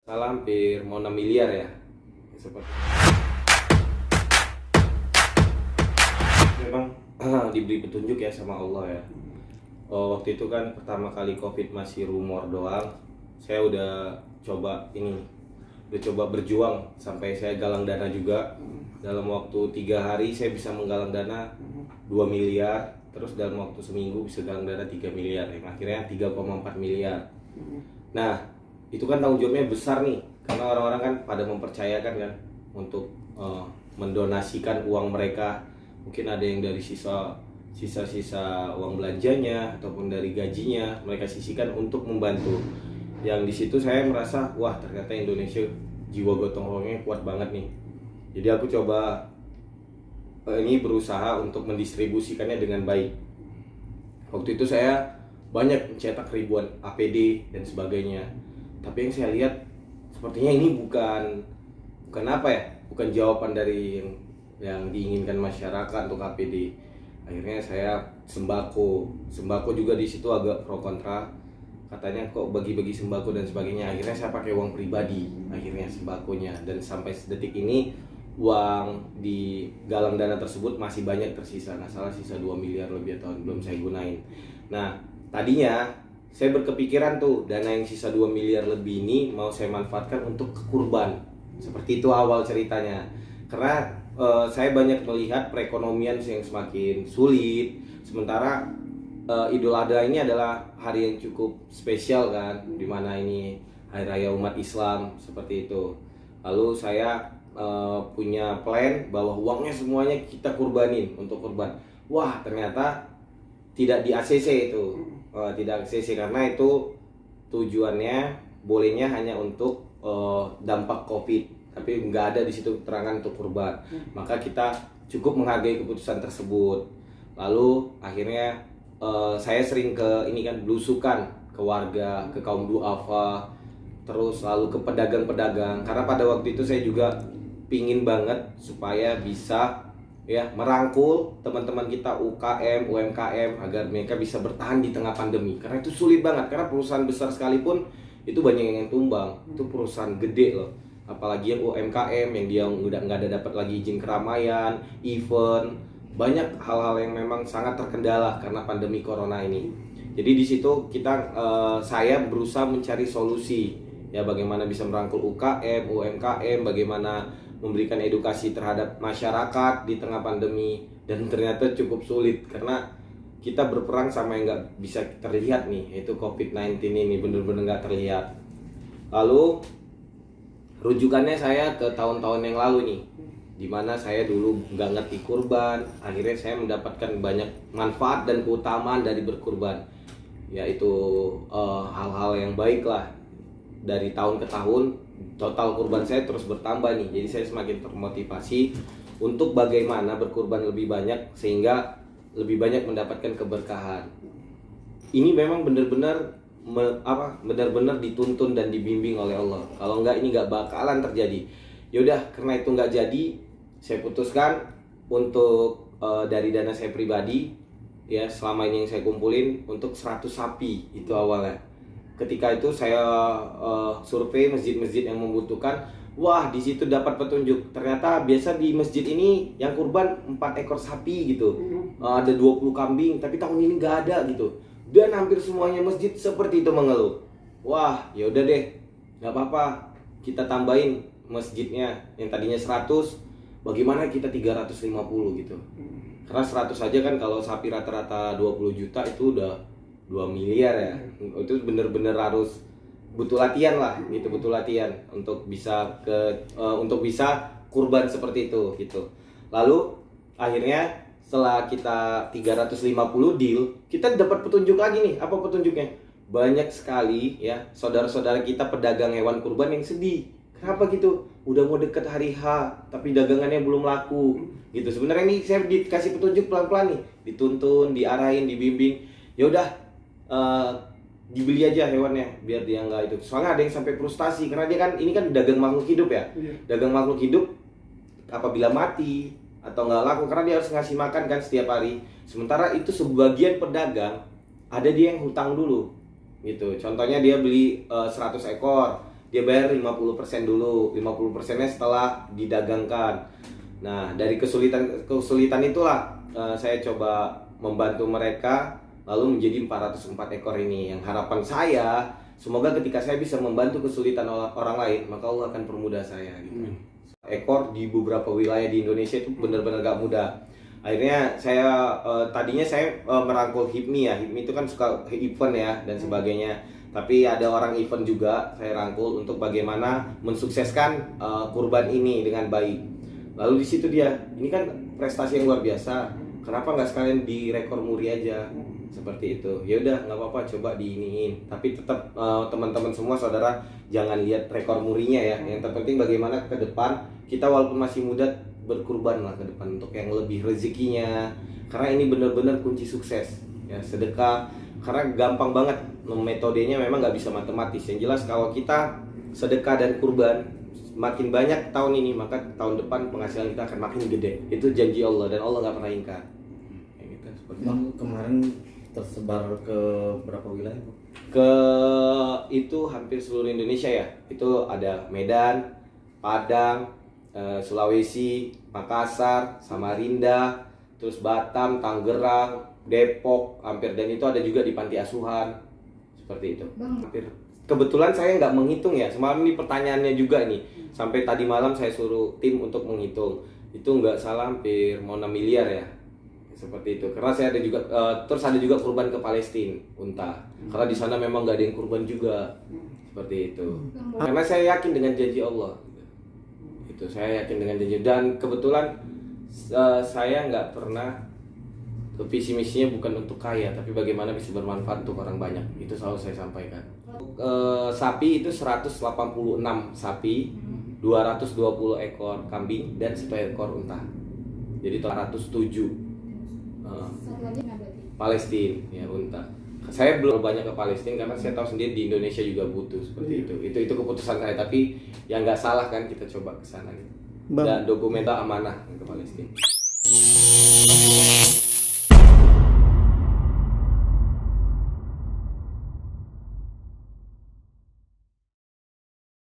Salah hampir mau 6 miliar ya. Seperti memang diberi petunjuk ya sama Allah ya. Waktu itu kan pertama kali COVID masih rumor doang. Saya udah coba berjuang sampai saya galang dana juga. Dalam waktu 3 hari saya bisa menggalang dana 2 miliar. Terus dalam waktu seminggu bisa galang dana 3 miliar. Akhirnya 3,4 miliar. Nah, itu kan tanggung jawabnya besar nih, karena orang-orang kan pada mempercayakan kan untuk mendonasikan uang mereka. Mungkin ada yang dari sisa uang belanjanya ataupun dari gajinya mereka sisihkan untuk membantu. Yang di situ saya merasa wah, ternyata Indonesia jiwa gotong royongnya kuat banget nih. Jadi aku coba berusaha untuk mendistribusikannya dengan baik. Waktu itu saya banyak mencetak ribuan APD dan sebagainya. Tapi yang saya lihat sepertinya ini bukan apa ya, bukan jawaban dari yang diinginkan masyarakat untuk APD. Akhirnya saya sembako juga di situ agak pro kontra. Katanya kok bagi-bagi sembako dan sebagainya. Akhirnya saya pakai uang pribadi, akhirnya sembakonya, dan sampai detik ini uang di galang dana tersebut masih banyak tersisa. Nggak salah sisa 2 miliar lebih atau belum saya gunain. Nah, tadinya saya berkepikiran tuh dana yang sisa 2 miliar lebih ini mau saya manfaatkan untuk kurban. Seperti itu awal ceritanya. Karena saya banyak melihat perekonomian yang semakin sulit. Sementara Idul Adha ini adalah hari yang cukup spesial kan, dimana ini hari raya umat Islam seperti itu. Lalu saya punya plan bahwa uangnya semuanya kita kurbanin untuk kurban. Wah, ternyata tidak di ACC itu. Tidak ACC karena itu tujuannya bolehnya hanya untuk dampak COVID, tapi nggak ada di situ keterangan untuk kurban. Maka kita cukup menghargai keputusan tersebut. Lalu akhirnya saya sering belusukan ke warga, ke kaum duafa, terus lalu ke pedagang-pedagang, karena pada waktu itu saya juga pingin banget supaya bisa merangkul teman-teman kita UKM, UMKM agar mereka bisa bertahan di tengah pandemi. Karena itu sulit banget, karena perusahaan besar sekalipun itu banyak yang tumbang. Itu perusahaan gede loh. Apalagi yang UMKM yang dia udah nggak ada dapat lagi izin keramaian, event, banyak hal-hal yang memang sangat terkendala karena pandemi corona ini. Jadi di situ saya berusaha mencari solusi ya, bagaimana bisa merangkul UKM, UMKM, bagaimana memberikan edukasi terhadap masyarakat di tengah pandemi. Dan ternyata cukup sulit karena kita berperang sama yang nggak bisa terlihat nih, yaitu COVID-19 ini benar-benar nggak terlihat. Lalu rujukannya saya ke tahun-tahun yang lalu nih, dimana saya dulu nggak ngerti kurban. Akhirnya saya mendapatkan banyak manfaat dan keutamaan dari berkurban, yaitu hal-hal yang baik lah. Dari tahun ke tahun total kurban saya terus bertambah nih. Jadi saya semakin termotivasi untuk bagaimana berkurban lebih banyak sehingga lebih banyak mendapatkan keberkahan. Ini memang benar-benar dituntun dan dibimbing oleh Allah. Kalau enggak, ini enggak bakalan terjadi. Yaudah, karena itu enggak jadi, saya putuskan untuk dari dana saya pribadi ya, selama ini yang saya kumpulin untuk 100 sapi itu awalnya. Ketika itu saya survei masjid-masjid yang membutuhkan. Wah, di situ dapat petunjuk. Ternyata biasa di masjid ini yang kurban 4 ekor sapi gitu. Ada 20 kambing, tapi tahun ini nggak ada gitu. Dan hampir semuanya masjid seperti itu mengeluh. Wah, ya udah deh, nggak apa-apa. Kita tambahin masjidnya yang tadinya 100, bagaimana kita 350 gitu. Karena 100 aja kan kalau sapi rata-rata 20 juta itu udah 2 miliar ya. Itu bener-bener harus butuh latihan lah gitu, butuh latihan untuk bisa kurban seperti itu gitu. Lalu akhirnya setelah kita 350 deal, kita dapat petunjuk lagi nih. Apa petunjuknya? Banyak sekali ya saudara-saudara kita pedagang hewan kurban yang sedih. Kenapa gitu? Udah mau deket hari H tapi dagangannya belum laku gitu. Sebenarnya ini saya dikasih petunjuk pelan-pelan nih, dituntun, diarahin, dibimbing. Ya udah, dibeli aja hewannya biar dia nggak itu. Soalnya ada yang sampai frustasi karena dia kan ini kan dagang makhluk hidup ya. Dagang makhluk hidup apabila mati atau nggak laku, karena dia harus ngasih makan kan setiap hari. Sementara itu sebagian pedagang ada dia yang hutang dulu gitu. Contohnya dia beli 100 ekor, dia bayar 50% dulu, 50%-nya setelah didagangkan. Nah, dari kesulitan itulah saya coba membantu mereka lalu menjadi 404 ekor ini. Yang harapan saya, semoga ketika saya bisa membantu kesulitan orang lain, maka Allah akan permudah saya gitu. Ekor di beberapa wilayah di Indonesia itu benar-benar gak mudah. Akhirnya saya tadinya saya merangkul HIPMI ya. HIPMI itu kan suka event ya dan sebagainya. Tapi ada orang event juga saya rangkul untuk bagaimana mensukseskan kurban ini dengan baik. Lalu di situ dia, ini kan prestasi yang luar biasa. Kenapa nggak sekalian di rekor muri aja? Seperti itu. Ya udah, nggak apa-apa, coba diiniin. Tapi tetap teman-teman semua saudara jangan lihat rekor murinya ya. Yang terpenting bagaimana ke depan kita walaupun masih muda berkurban lah ke depan untuk yang lebih rezekinya. Karena ini benar-benar kunci sukses. Ya, sedekah. Karena gampang banget metodenya, memang nggak bisa matematis. Yang jelas kalau kita sedekah dan kurban makin banyak tahun ini, maka tahun depan penghasilan kita akan makin gede. Itu janji Allah dan Allah nggak pernah ingkar. Gitu, Bang, kemarin tersebar ke berapa wilayah, Bang? Ke itu hampir seluruh Indonesia ya. Itu ada Medan, Padang, Sulawesi, Makassar, Samarinda, terus Batam, Tangerang, Depok, hampir, dan itu ada juga di panti asuhan. Seperti itu. Hampir. Kebetulan saya nggak menghitung ya. Semalam ini pertanyaannya juga nih. Sampai tadi malam saya suruh tim untuk menghitung. Itu nggak salah hampir mau 6 miliar ya. Seperti itu. Karena saya ada juga terus ada juga kurban ke Palestina, unta. Karena di sana memang nggak ada yang kurban juga. Seperti itu. Karena saya yakin dengan janji Allah. Itu saya yakin dengan janji, dan kebetulan saya nggak pernah visi misinya bukan untuk kaya, tapi bagaimana bisa bermanfaat untuk orang banyak. Itu selalu saya sampaikan. Sapi itu 186 sapi, 220 ekor kambing, dan 1 ekor unta. Jadi 207. Palestina ya, unta. Saya belum banyak ke Palestina karena saya tahu sendiri di Indonesia juga butuh seperti itu. Itu keputusan saya, tapi yang nggak salah kan kita coba ke sana gitu. Dan dokumenta amanah ke Palestina.